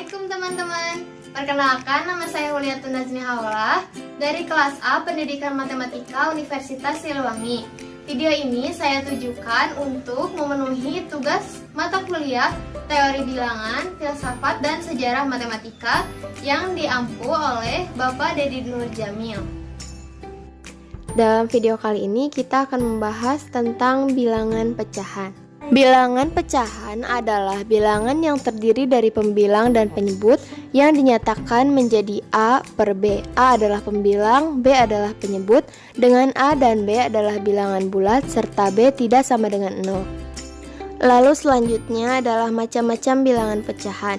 Assalamualaikum teman-teman. Perkenalkan, nama saya Wuliatun Nazmi Haulah dari kelas A Pendidikan Matematika Universitas Siliwangi. Video ini saya tujukan untuk memenuhi tugas mata kuliah Teori Bilangan, Filsafat, dan Sejarah Matematika yang diampu oleh Bapak Dedi Nurjamil. Dalam video kali ini kita akan membahas tentang bilangan pecahan. Bilangan pecahan adalah bilangan yang terdiri dari pembilang dan penyebut yang dinyatakan menjadi A per B. A adalah pembilang, B adalah penyebut, dengan A dan B adalah bilangan bulat, serta B tidak sama dengan 0. Lalu selanjutnya adalah macam-macam bilangan pecahan.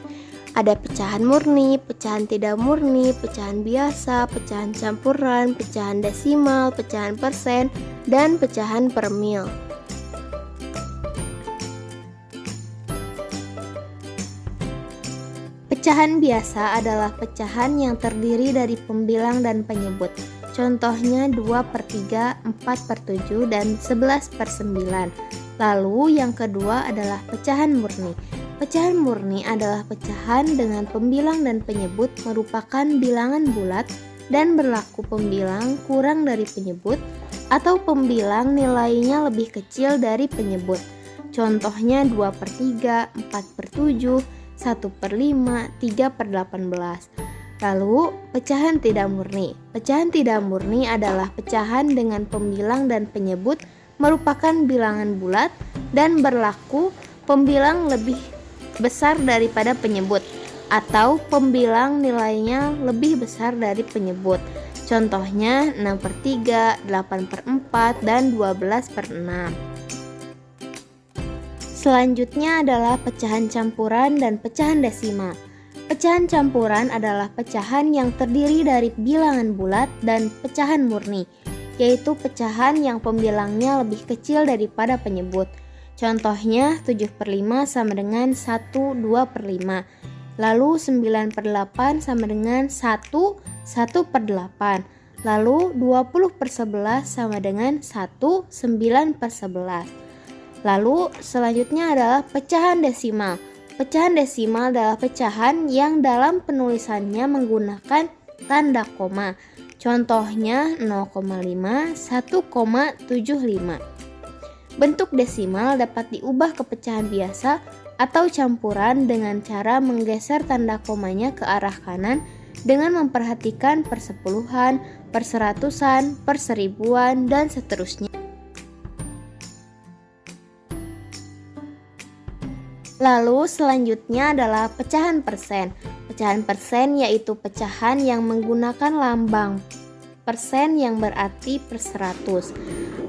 Ada pecahan murni, pecahan tidak murni, pecahan biasa, pecahan campuran, pecahan desimal, pecahan persen, dan pecahan per mil. Pecahan biasa adalah pecahan yang terdiri dari pembilang dan penyebut. Contohnya 2/3, 4/7, dan 11/9. Lalu yang kedua adalah pecahan murni. Pecahan murni adalah pecahan dengan pembilang dan penyebut merupakan bilangan bulat dan berlaku pembilang kurang dari penyebut atau pembilang nilainya lebih kecil dari penyebut. Contohnya 2/3, 4/7, 1/5, 3/18. Lalu, pecahan tidak murni. Pecahan tidak murni adalah pecahan dengan pembilang dan penyebut merupakan bilangan bulat dan berlaku pembilang lebih besar daripada penyebut atau pembilang nilainya lebih besar dari penyebut. Contohnya 6/3, 8/4, dan 12/6. Selanjutnya adalah pecahan campuran dan pecahan desimal. Pecahan campuran adalah pecahan yang terdiri dari bilangan bulat dan pecahan murni, yaitu pecahan yang pembilangnya lebih kecil daripada penyebut. Contohnya 7/5 sama dengan 1/2/5. Lalu 9/8 sama dengan 1/8. Lalu 20/11 sama dengan 1/9/11. Lalu selanjutnya adalah pecahan desimal. Pecahan desimal adalah pecahan yang dalam penulisannya menggunakan tanda koma. Contohnya 0,5, 1,75. Bentuk desimal dapat diubah ke pecahan biasa atau campuran dengan cara menggeser tanda komanya ke arah kanan dengan memperhatikan persepuluhan, perseratusan, perseribuan, dan seterusnya. Lalu selanjutnya adalah pecahan persen. Pecahan persen yaitu pecahan yang menggunakan lambang persen yang berarti per 100.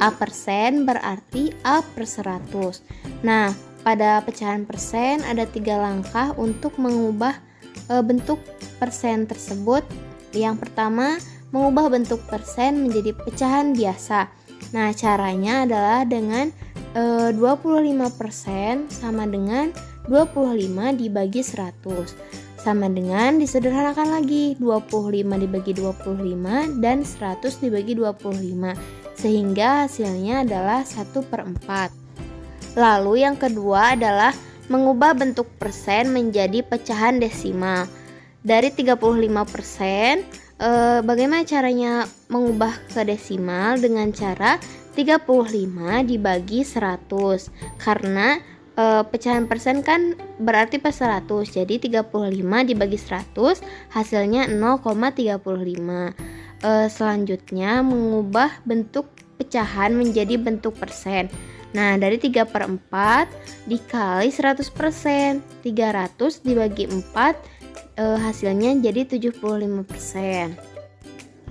A persen berarti A per 100. Nah, pada pecahan persen ada 3 langkah untuk mengubah bentuk persen tersebut. Yang pertama, mengubah bentuk persen menjadi pecahan biasa. Nah, caranya adalah dengan 25% sama dengan 25 dibagi 100. Sama dengan disederhanakan lagi 25 dibagi 25 dan 100 dibagi 25. Sehingga hasilnya adalah 1/4. Lalu yang kedua adalah mengubah bentuk persen menjadi pecahan desimal. Dari 35%, bagaimana caranya mengubah ke desimal? Dengan cara 35 dibagi 100, karena pecahan persen kan berarti per 100, jadi 35 dibagi 100 hasilnya 0,35. Selanjutnya mengubah bentuk pecahan menjadi bentuk persen. Nah, dari 3/4 dikali 100%, 300 dibagi 4 hasilnya jadi 75%.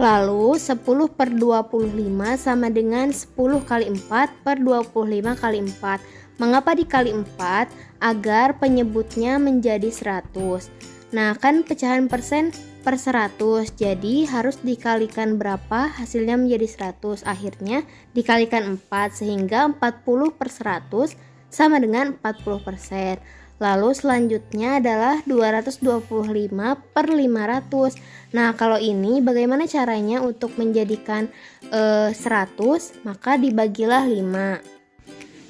Lalu 10/25 sama dengan 10 kali 4 per 25 kali 4. Mengapa dikali 4? Agar penyebutnya menjadi 100. Nah, kan pecahan persen per 100, jadi harus dikalikan berapa? Hasilnya menjadi 100. Akhirnya dikalikan 4, sehingga 40/100 sama dengan 40%. Lalu selanjutnya adalah 225/500. Nah, kalau ini bagaimana caranya untuk menjadikan 100? Maka dibagilah 5.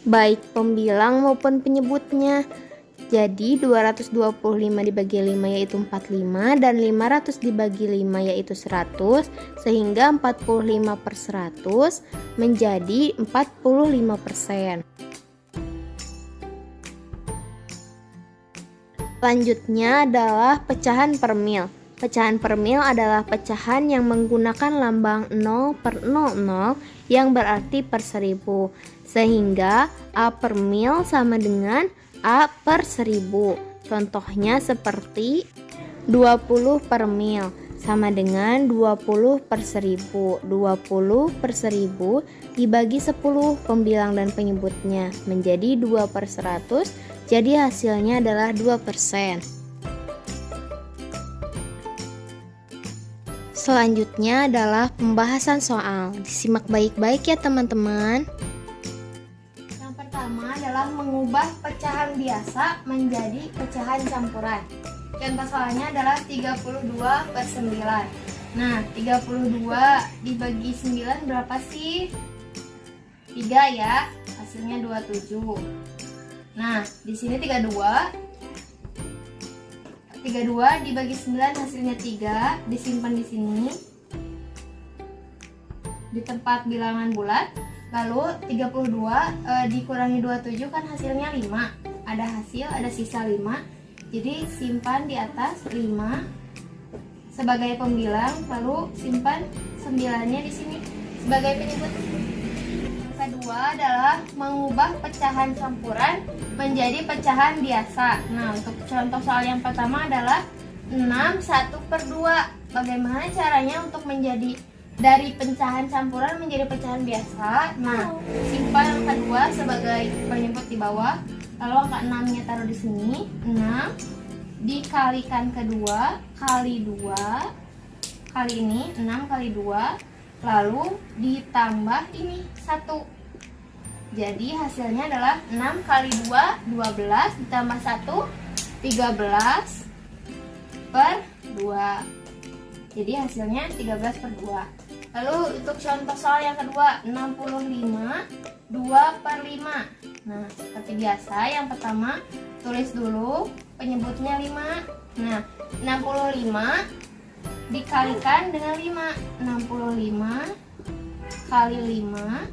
Baik pembilang maupun penyebutnya. Jadi 225 dibagi 5 yaitu 45 dan 500 dibagi 5 yaitu 100, sehingga 45/100 menjadi 45%. Selanjutnya adalah pecahan per mil. Pecahan per mil adalah pecahan yang menggunakan lambang 0/00 yang berarti per 1000. Sehingga A per mil sama dengan A per 1000. Contohnya seperti 20 per mil sama dengan 20 per 1000. 20 per 1000 dibagi 10 pembilang dan penyebutnya menjadi 2/100. Jadi hasilnya adalah 2%. Selanjutnya adalah pembahasan soal. Disimak baik-baik ya teman-teman. Yang pertama adalah mengubah pecahan biasa menjadi pecahan campuran. Contoh soalnya adalah 32/9. Nah, 32 dibagi 9 berapa sih? 3 ya, hasilnya 27. Nah, di sini 32 dibagi 9 hasilnya 3, disimpan di sini di tempat bilangan bulat. Lalu 32 dikurangi 27 kan hasilnya 5. Ada hasil, ada sisa 5. Jadi simpan di atas 5 sebagai pembilang, lalu simpan 9-nya di sini sebagai penyebut. Kedua adalah mengubah pecahan campuran menjadi pecahan biasa. Nah, untuk contoh soal yang pertama adalah 6 1/2. Bagaimana caranya untuk menjadi dari pecahan campuran menjadi pecahan biasa? Nah, simpan angka 2 sebagai penyebut di bawah. Lalu angka 6-nya taruh di sini. 6 dikalikan kedua kali 2. Kali ini 6 kali 2. Lalu ditambah ini 1. Jadi hasilnya adalah 6 kali 2 12 ditambah 1 13 per 2. Jadi hasilnya 13/2. Lalu untuk contoh soal yang kedua 65 2/5. Nah, seperti biasa yang pertama tulis dulu penyebutnya 5. Nah, 65 dikalikan dengan 5. 65 kali 5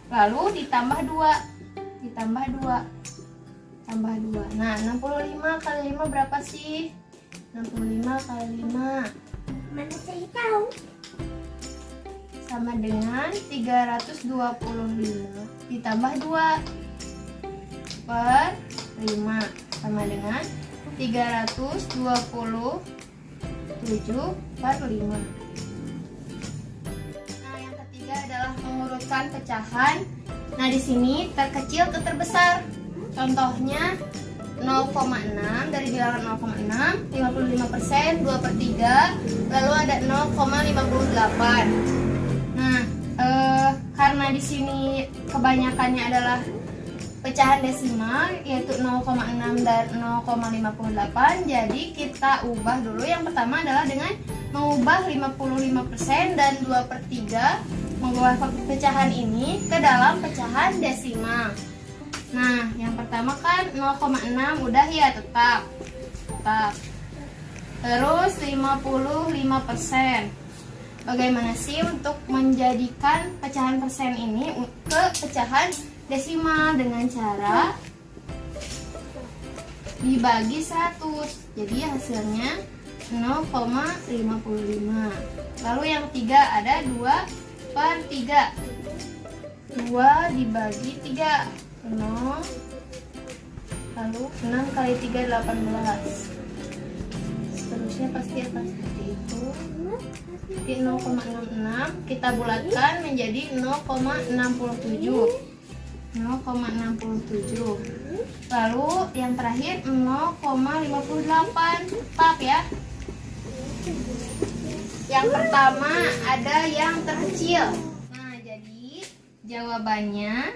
lalu ditambah 2. Ditambah 2. Tambah 2. Nah, 65 kali 5 berapa sih? 65 kali 5. Mana saya tahu? Sama dengan 325 ditambah 2 per 5 sama dengan 327 per 5. Nah, yang ketiga adalah mengurutkan pecahan. Nah, di sini terkecil ke terbesar. Contohnya 0,6 dari bilangan 0,6, 55%, 2/3, lalu ada 0,58. Nah, karena di sini kebanyakannya adalah pecahan desimal yaitu 0,6 dan 0,58, jadi kita ubah dulu. Yang pertama adalah dengan mengubah 55% dan 2/3, mengubah pecahan ini ke dalam pecahan desimal. Nah, yang pertama kan 0,6 udah ya, tetap. Terus 55%. Bagaimana sih untuk menjadikan pecahan persen ini ke pecahan desimal? Dengan cara dibagi 100. Jadi hasilnya 0,55. Lalu yang ketiga ada 2/3. 2 dibagi 3. 0. Lalu 6 kali 3 18. Seterusnya pasti akan seperti itu. Di 0,66 kita bulatkan menjadi 0,67. 0,67. Lalu yang terakhir 0,58. Tetap ya. Yang pertama ada yang terkecil. Nah, jadi jawabannya,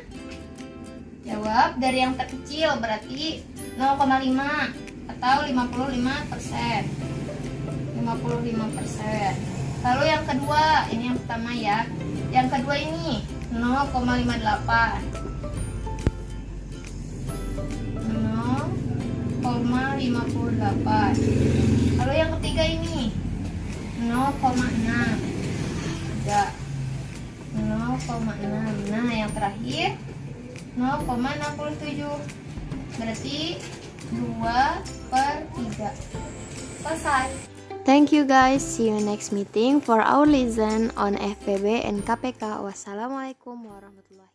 jawab dari yang terkecil berarti 0,5 atau 55%. 55%. Lalu yang kedua, ini yang pertama ya. Yang kedua ini 0,58. 0,58. Lalu yang ketiga ini 0,6. Ada 0,6. Nah, yang terakhir 0,67. Berarti 2/3. Selesai. Thank you guys. See you next meeting for our lesson on FPB and KPK. Wassalamualaikum warahmatullahi wabarakatuh.